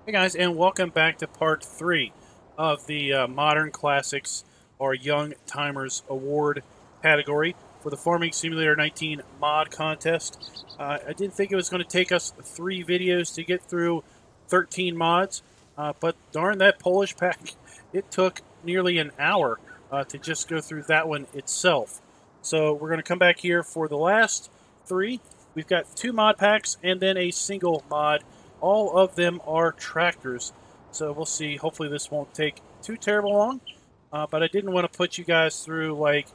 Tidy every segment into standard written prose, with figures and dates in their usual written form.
Hey guys, and welcome back to part 3 of the Modern Classics or Young Timers Award category for the Farming Simulator 19 mod contest. I didn't think it was going to take us 3 videos to get through 13 mods, but darn that Polish pack, it took nearly an hour to just go through that one itself. So we're going to come back here for the last 3. We've got 2 mod packs and then a single mod. All of them are tractors, so we'll see. Hopefully this won't take too terrible long, but I didn't want to put you guys through like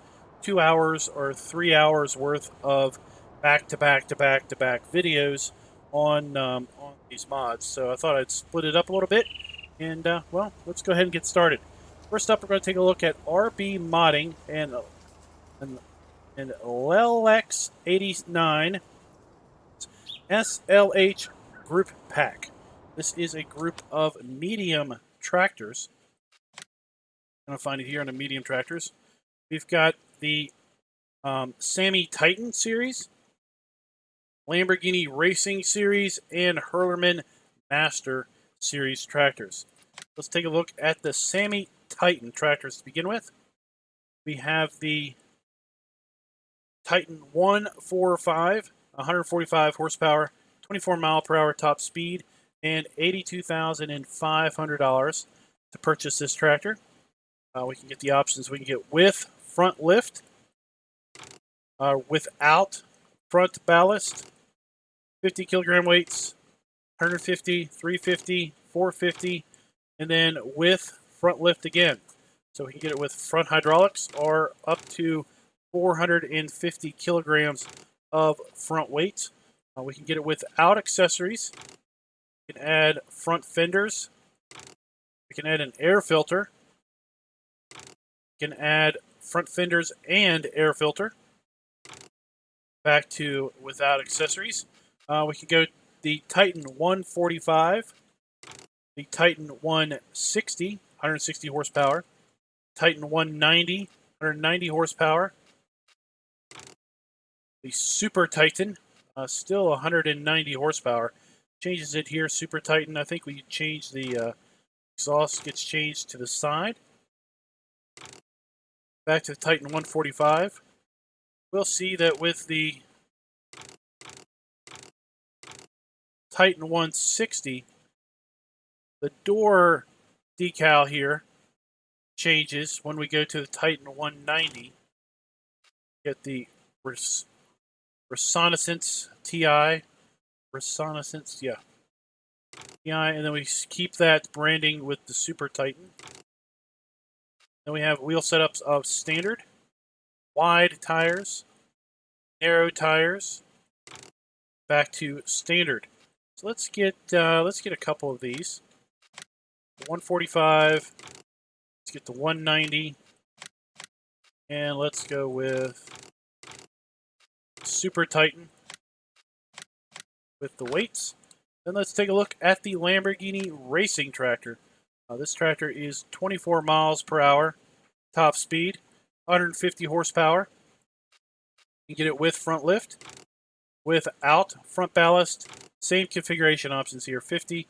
2 hours or 3 hours worth of back-to-back-to-back-to-back videos on these mods. So I thought I'd split it up a little bit, and well, let's go ahead and get started. First up, we're going to take a look at RB modding and LX 89 SLH Group Pack. This is a group of medium tractors. I'm going to find it here on the medium tractors. We've got the Sammy Titan series, Lamborghini Racing series, and Hurlerman Master series tractors. Let's take a look at the Sammy Titan tractors to begin with. We have the Titan 145, 145 horsepower, 24 mile per hour top speed, and $82,500 to purchase this tractor. We can get the options. We can get with front lift, without front ballast, 50 kilogram weights, 150, 350, 450, and then with front lift again. So we can get it with front hydraulics or up to 450 kilograms of front weight. We can get it without accessories. We can add front fenders. We can add an air filter. We can add front fenders and air filter. Back to without accessories. We can go the Titan 145, the Titan 160, 160 horsepower, Titan 190, 190 horsepower, the Super Titan, still 190 horsepower. Changes it here, Super Titan. I think we change the exhaust gets changed to the side. Back to the Titan 145. We'll see that with the Titan 160, the door decal here changes when we go to the Titan 190. Get the Reconnaissance TI. Reconnaissance, yeah. TI, and then we keep that branding with the Super Titan. Then we have wheel setups of standard, wide tires, narrow tires, back to standard. So let's get a couple of these. The 145. Let's get the 190, and let's go with Super Titan with the weights. Then let's take a look at the Lamborghini Racing tractor. This tractor is 24 miles per hour, top speed, 150 horsepower. You can get it with front lift, without front ballast. Same configuration options here: 50,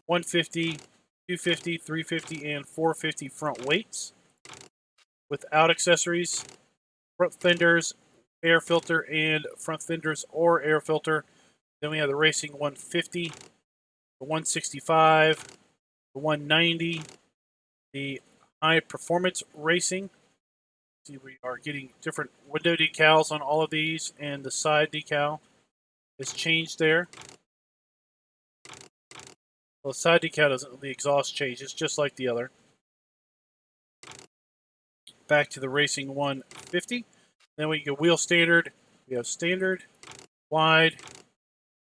150, 250, 350, and 450 front weights. Without accessories, front fenders, air filter, and front fenders or air filter. Then we have the Racing 150, the 165, the 190, the High Performance Racing. See, we are getting different window decals on all of these, and the side decal is changed there. Well, the side decal doesn't, the exhaust changes just like the other. Back to the Racing 150. Then we go wheel standard. We have standard, wide,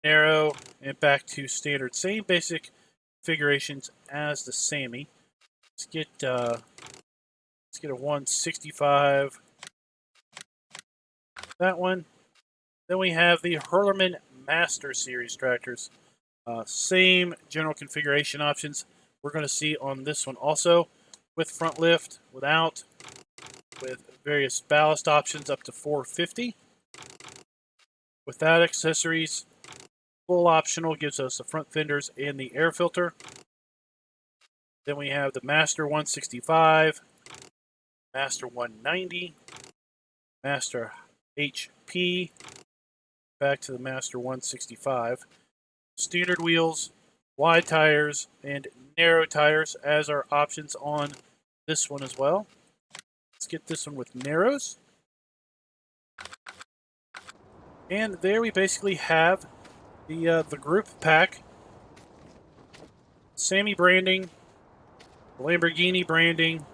narrow, and back to standard. Same basic configurations as the Sammy. Let's get a 165. That one. Then we have the Hurlerman Master Series tractors. Same general configuration options we're going to see on this one also, with front lift, without, with various ballast options up to 450. Without accessories, full optional gives us the front fenders and the air filter. Then we have the Master 165, Master 190, Master HP, back to the Master 165. Standard wheels, wide tires, and narrow tires as our options on this one as well. Let's get this one with narrows. And there we basically have the group pack. Sammy branding, Lamborghini branding,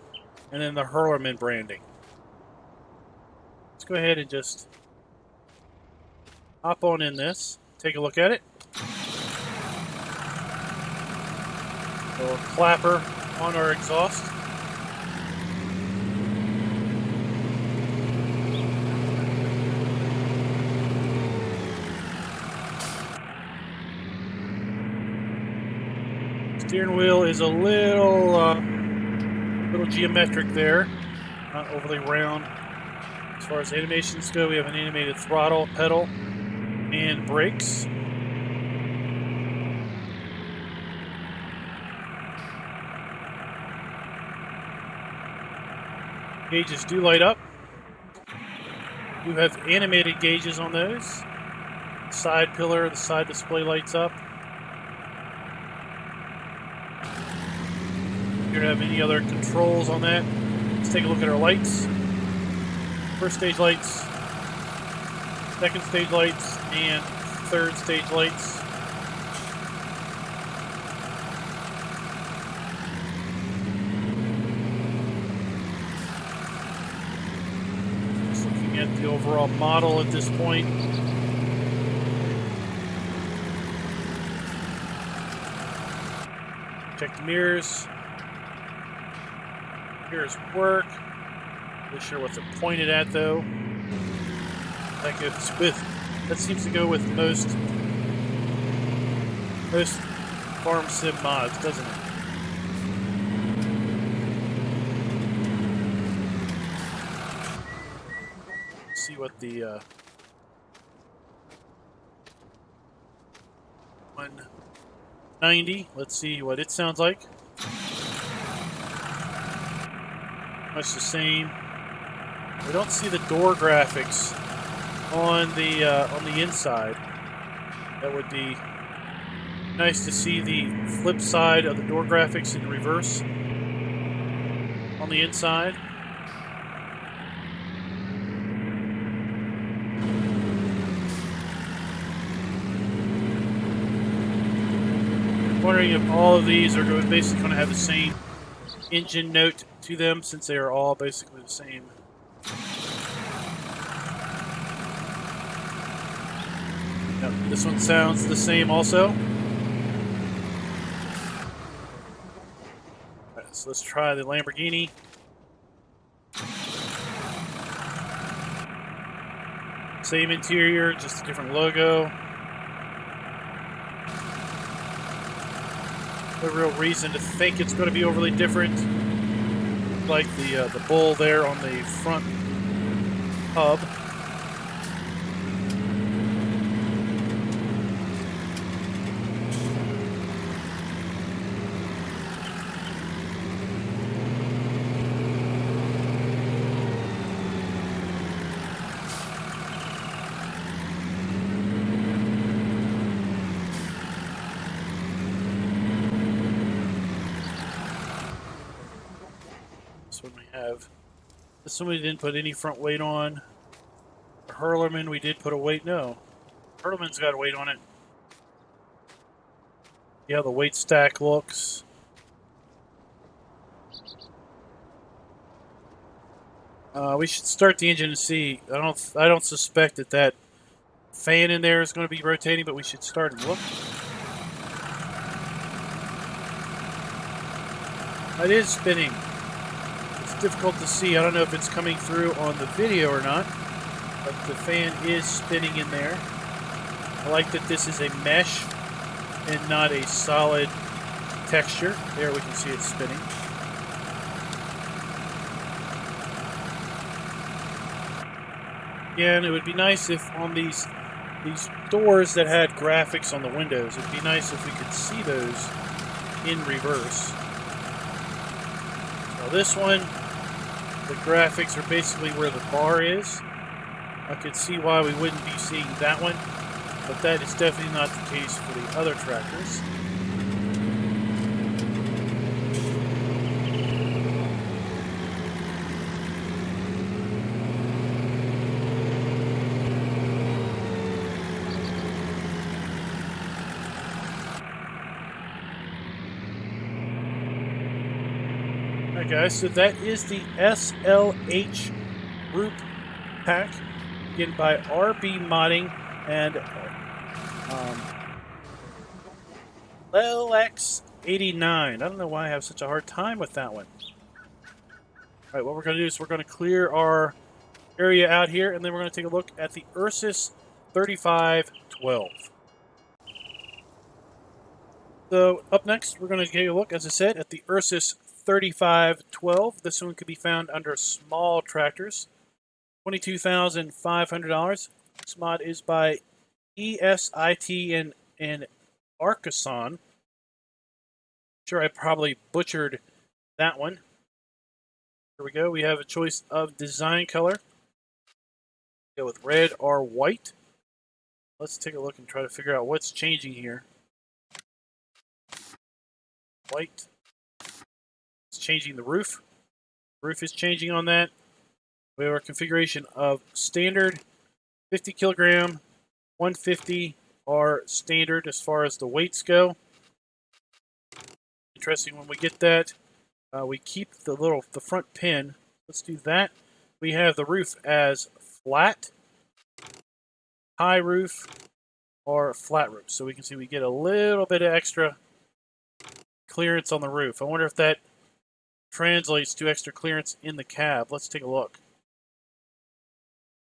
and then the Hurlerman branding. Let's go ahead and just hop on in this, take a look at it. A little clapper on our exhaust. Steering wheel is a little geometric there, not overly round. As far as animations go, we have an animated throttle, pedal, and brakes. Gauges do light up. You have animated gauges on those. Side pillar, the side display lights up. If you have any other controls on that, let's take a look at our lights. First stage lights, second stage lights, and third stage lights. Just looking at the overall model at this point. Check the mirrors. Mirrors work. Not sure what's it pointed at though. That seems to go with most farm sim mods, doesn't it? Let's see what the 190. Let's see what it sounds like. Much the same. We don't see the door graphics on the inside. That would be nice to see the flip side of the door graphics in reverse on the inside. I'm wondering if all of these are basically going to have the same engine note to them, since they are all basically the same. Yep, this one sounds the same also. Alright, so let's try the Lamborghini. Same interior, just a different logo. No real reason to think it's going to be overly different. Like the bull there on the front hub. This one we didn't put any front weight on. The Hurlerman we did put a weight. No, Hurlerman's got a weight on it. Yeah, the weight stack looks. We should start the engine and see. I don't suspect that fan in there is going to be rotating, but we should start and look. It is spinning. Difficult to see. I don't know if it's coming through on the video or not, but the fan is spinning in there. I like that this is a mesh and not a solid texture. There we can see it spinning. Again, it would be nice if on these doors that had graphics on the windows, it'd be nice if we could see those in reverse. Now this one, the graphics are basically where the bar is. I could see why we wouldn't be seeing that one, but that is definitely not the case for the other tractors. Alright guys, so that is the SLH Group Pack, again by RB Modding and LX89. I don't know why I have such a hard time with that one. Alright, what we're going to do is we're going to clear our area out here, and then we're going to take a look at the Ursus 3512. So up next, we're going to take a look, as I said, at the Ursus 3512. This one could be found under small tractors. $22,500. This mod is by ESIT and Arcason. Sure, I probably butchered that one. Here we go. We have a choice of design color. Go with red or white. Let's take a look and try to figure out what's changing here. White. It's changing the roof. The roof is changing on that. We have our configuration of standard, 50 kilogram, 150 are standard as far as the weights go. Interesting, when we get that, we keep the front pin. Let's do that. We have the roof as flat, high roof, or flat roof. So we can see we get a little bit of extra clearance on the roof. I wonder if that translates to extra clearance in the cab. Let's take a look.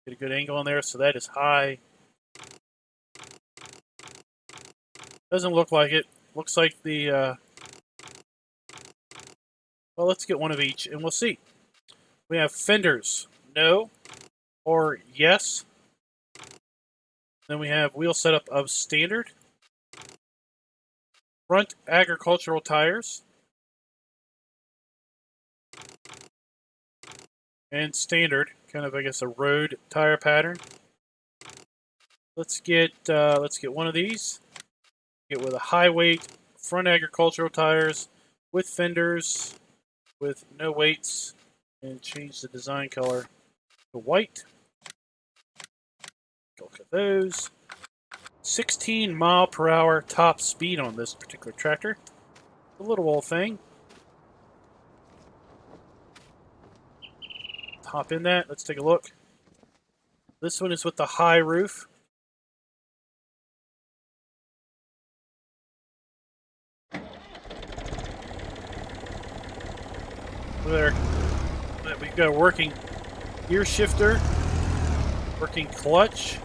Get a good angle on there, so that is high. Doesn't look like it. Looks like the, well, let's get one of each, and we'll see. We have fenders, no, or yes. Then we have wheel setup of standard. Front agricultural tires. And standard, kind of, I guess, a road tire pattern. Let's get one of these. Get with a high weight front agricultural tires with fenders, with no weights, and change the design color to white. Look at those. 16 mile per hour top speed on this particular tractor. A little old thing. Hop in that. Let's take a look. This one is with the high roof. We've got a working gear shifter, working clutch,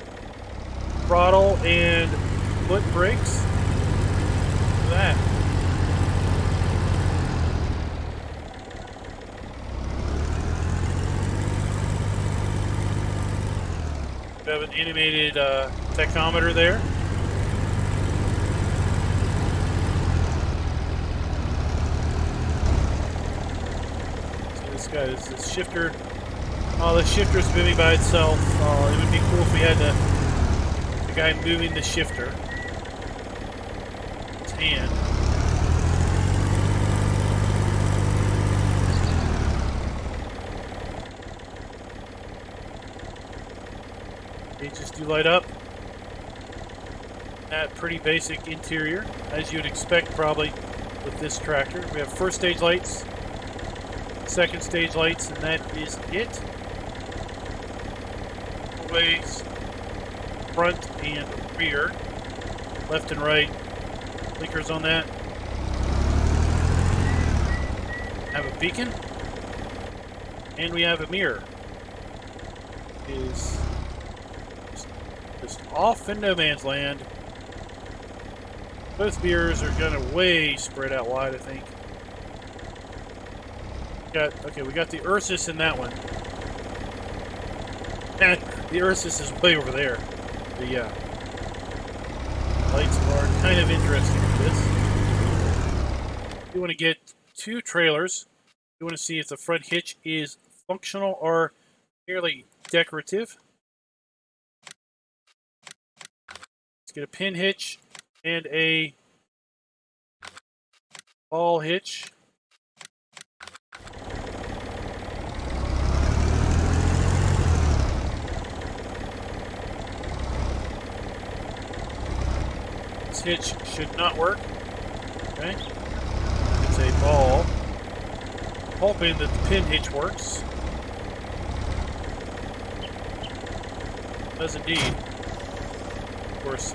throttle, and foot brakes. Look at that. We have an animated tachometer there. So this guy is this shifter. Oh, the shifter's moving by itself. Oh, it would be cool if we had the guy moving the shifter. His hand. Gauges do light up. That pretty basic interior, as you'd expect probably with this tractor. We have first stage lights, second stage lights, and that is it. Ways, front and rear, left and right, blinkers on that. Have a beacon, and we have a mirror. Is just off in no man's land. Both mirrors are gonna way spread out wide, I think. We got the Ursus in that one. And the Ursus is way over there. The lights are kind of interesting with this. You want to get two trailers. You want to see if the front hitch is functional or merely decorative. Let's get a pin hitch and a ball hitch. This hitch should not work. Okay. It's a ball. Hoping that the pin hitch works. It does indeed. Of course,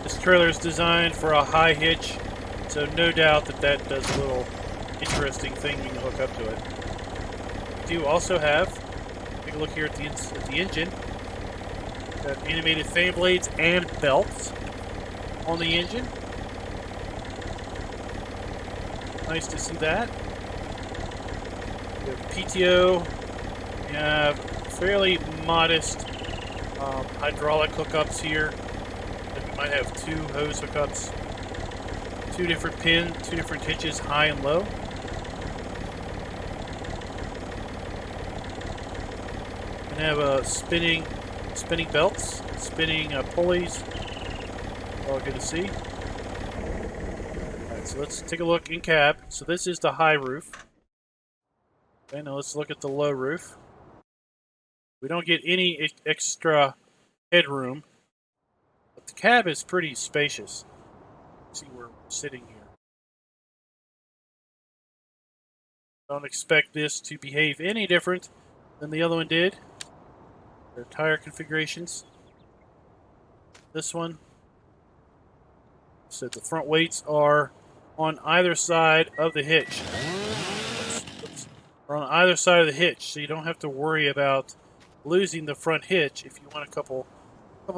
this trailer is designed for a high hitch, so no doubt that that does a little interesting thing when you hook up to it. We do also have, take a look here at the engine. Got animated fan blades and belts on the engine. Nice to see that. We have PTO. We have fairly modest hydraulic hookups here. We might have 2 hose hookups, 2 different pins, 2 different hitches, high and low. We have spinning belts, spinning pulleys. All good to see. All right, so let's take a look in cab. So this is the high roof. Okay, now let's look at the low roof. We don't get any extra headroom, but the cab is pretty spacious. Let's see where we're sitting here. Don't expect this to behave any different than the other one did. Their tire configurations. This one. So the front weights are on either side of the hitch. Oops. Are on either side of the hitch, so you don't have to worry about losing the front hitch if you want a couple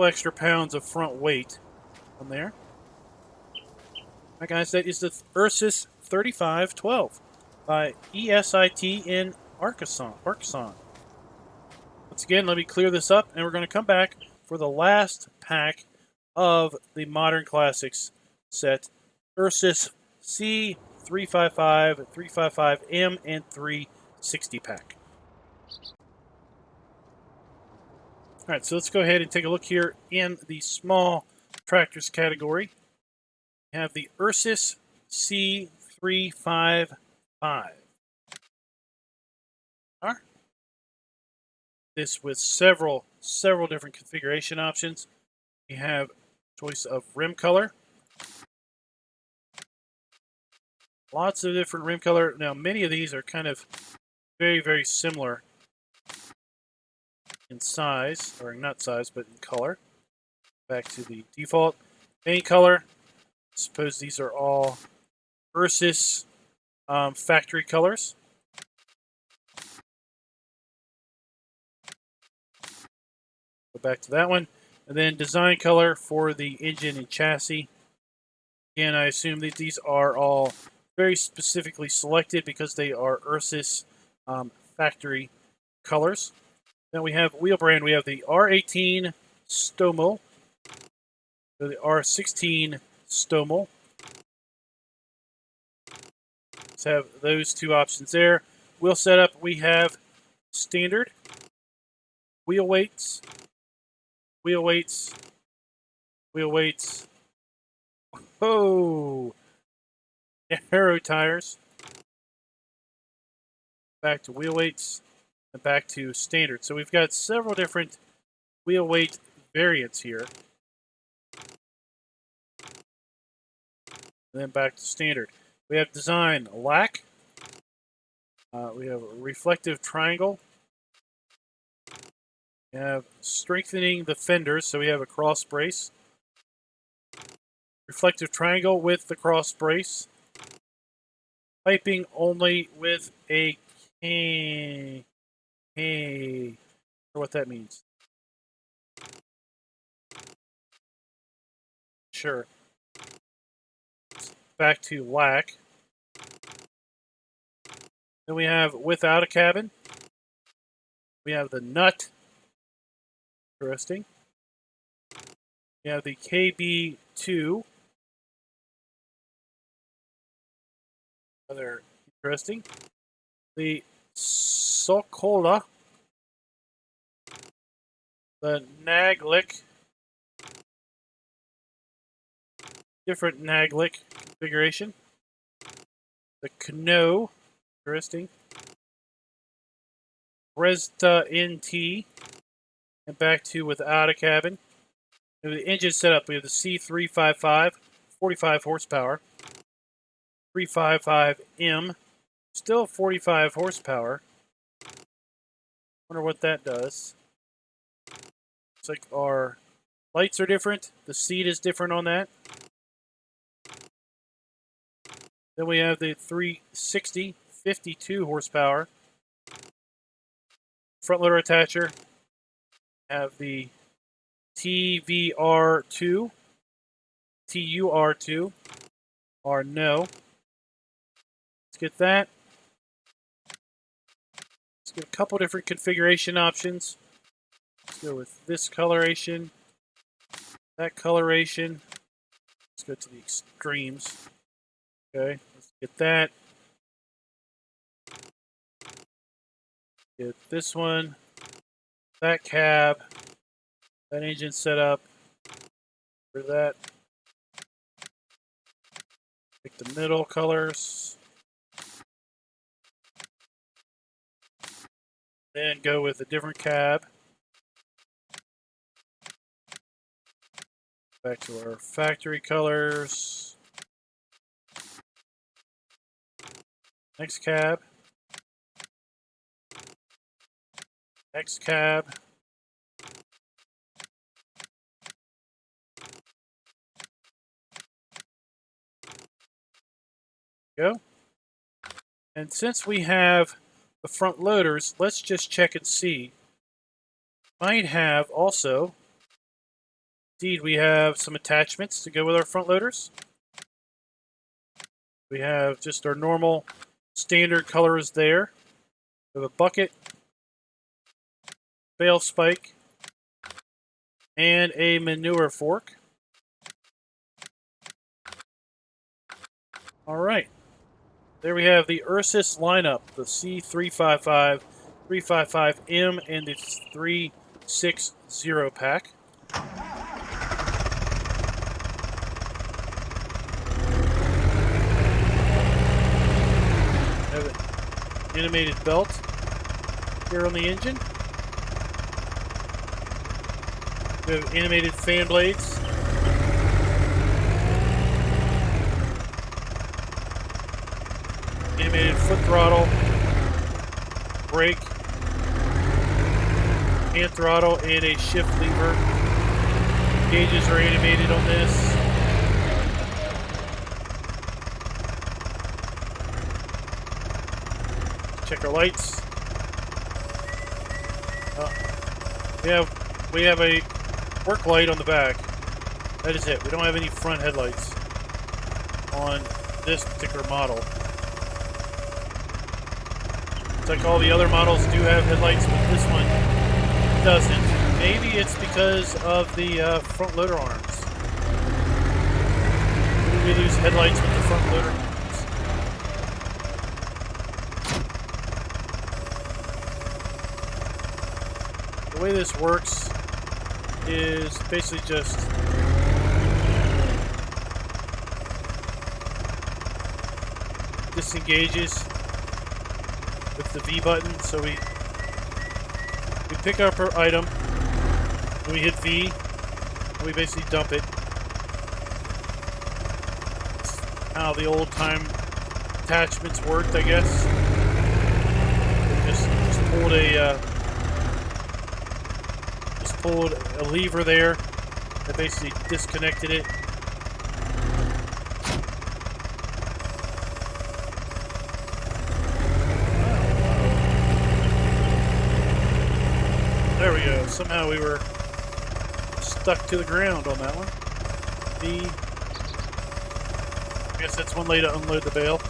extra pounds of front weight on there. All right, guys, that is the Ursus 3512 by ESIT in Arkansas. Once again, let me clear this up, and we're going to come back for the last pack of the Modern Classics set, Ursus C355, 355M, and 360 pack. All right, so let's go ahead and take a look here in the small tractors category. We have the Ursus C355. This with several different configuration options. We have choice of rim color. Lots of different rim color. Now, many of these are kind of very, very similar in size, or not size, but in color. Back to the default paint color. I suppose these are all Ursus factory colors. Go back to that one. And then design color for the engine and chassis. Again, I assume that these are all very specifically selected because they are Ursus factory colors. Then we have wheel brand. We have the R18 Stommel, the R16 Stommel. Let's have those 2 options there. Wheel setup, we have standard, wheel weights, oh, aero tires, back to wheel weights, and back to standard. So we've got several different wheel weight variants here. And then back to standard. We have design lack. We have a reflective triangle. We have strengthening the fenders, so we have a cross brace. Reflective triangle with the cross brace. Piping only with a K. Or what that means. Sure. Back to lack. Then we have without a cabin. We have the nut. Interesting. We have the KB2. Rather interesting. the Sokola, the Naglick, different Naglick configuration, the Kno, interesting, Brezta NT, and back to without a cabin. And the engine setup, we have the C355, 45 horsepower, 355M, still 45 horsepower. Wonder what that does. Looks like our lights are different. The seat is different on that. Then we have the 360, 52 horsepower. Front loader attacher. Have the TVR2, TUR2, or no. Let's get that. Let's get a couple different configuration options. Let's go with this coloration, that coloration. Let's go to the extremes. Okay, let's get that. Get this one, that cab, that engine setup, for that. Pick the middle colors. Then go with a different cab. Back to our factory colors. Next cab. Next cab. Go. And since we have the front loaders, let's just check and see. Might have also, indeed, we have some attachments to go with our front loaders. We have just our normal standard colors there. We have a bucket, bale spike, and a manure fork. All right. There we have the Ursus lineup, the C355, 355M, and the 360 pack. Have an animated belt here on the engine. We have animated fan blades. Animated foot throttle, brake, hand throttle, and a shift lever. Gauges are animated on this. Check our lights. We have a work light on the back. That is it. We don't have any front headlights on this particular model. Like all the other models do have headlights, but this one doesn't. Maybe it's because of the front loader arms. Maybe we lose headlights with the front loader arms. The way this works is basically just disengages with the V button. So we pick up our item, and we hit V, and we basically dump it. That's how the old time attachments worked, I guess. Just pulled a lever there that basically disconnected it. There we go. Somehow we were stuck to the ground on that one. I guess that's one way to unload the bale.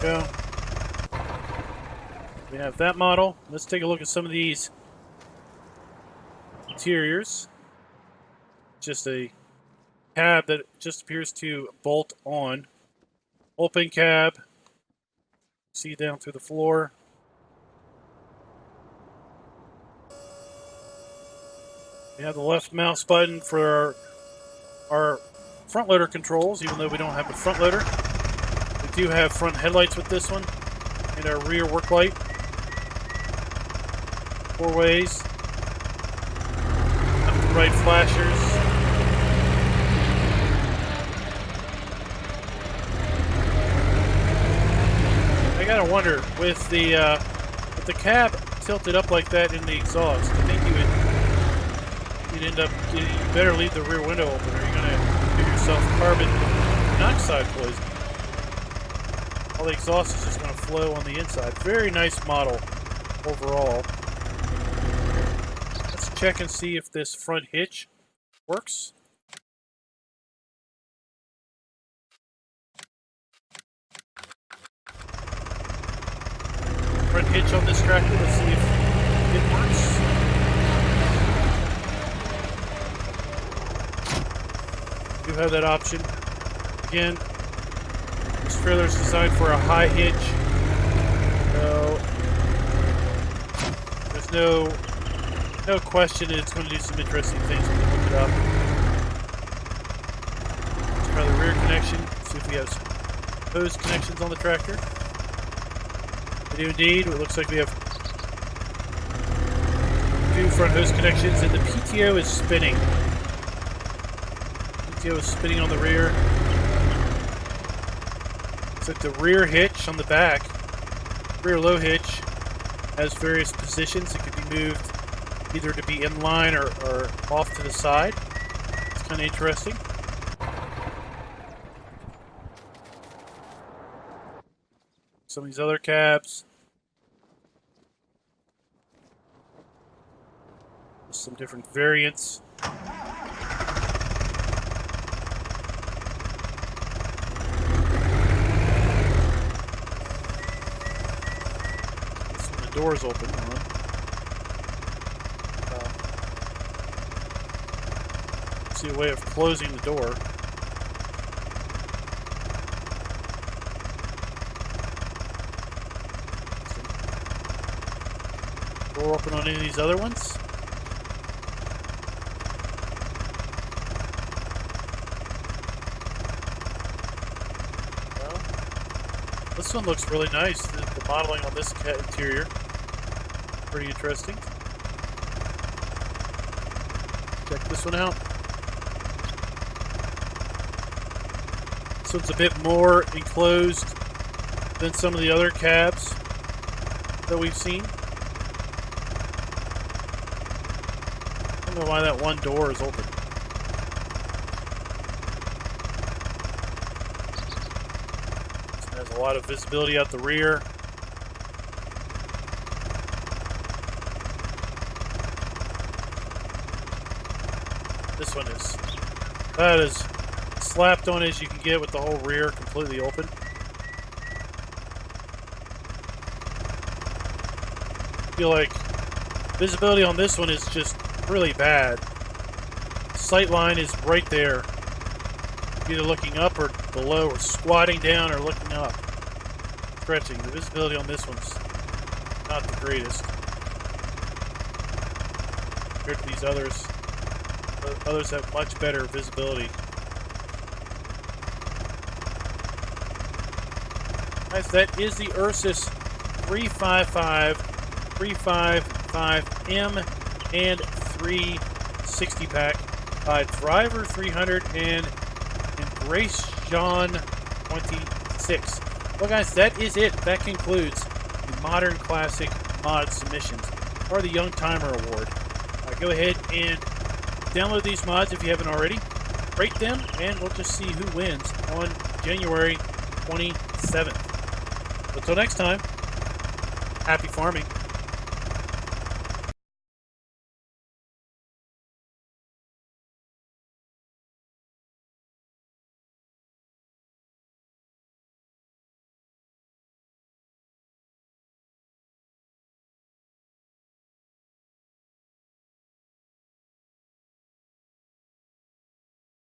Go. We have that model. Let's take a look at some of these interiors. Just a cab that just appears to bolt on. Open cab. See down through the floor. We have the left mouse button for our front loader controls, even though we don't have a front loader. We do have front headlights with this one, and our rear work light. 4 ways. Left and right flashers. I gotta wonder, with the cab tilted up like that in the exhaust, I think you'd end up, you better leave the rear window open, or you're gonna give yourself carbon monoxide poisoning. All the exhaust is just gonna flow on the inside. Very nice model overall. Let's check and see if this front hitch works. Front hitch on this tractor, let's see if it works. You have that option. Again, this trailer is designed for a high hitch. So there's no question that it's going to do some interesting things when you look it up. Let's try the rear connection. See if we have hose connections on the tractor. We do indeed. It looks like we have 2 front hose connections, and the PTO is spinning. PTO is spinning on the rear. Looks like the rear hitch on the back, rear low hitch, has various positions. It could be moved either to be in line or off to the side. It's kind of interesting. Some of these other cabs. Some different variants. This one, the door's open. See a way of closing the door. Door open on any of these other ones. This one looks really nice. The modeling on this interior, pretty interesting. Check this one out. This one's a bit more enclosed than some of the other cabs that we've seen. I don't know why that one door is open. Has a lot of visibility out the rear. This one is about as slapped on as you can get with the whole rear completely open. I feel like visibility on this one is just really bad. Sight line is right there. Either looking up or below, or squatting down or looking up. Stretching. The visibility on this one's not the greatest compared to these others. Others have much better visibility. Guys, that is the Ursus 355, 355M, and 360 pack by Driver 300 and Embrace John 26. Well, guys, that is it. That concludes the Modern Classic Mod submissions for the Young Timer Award. Go ahead and download these mods if you haven't already. Rate them, and we'll just see who wins on January 27th. Until next time, happy farming.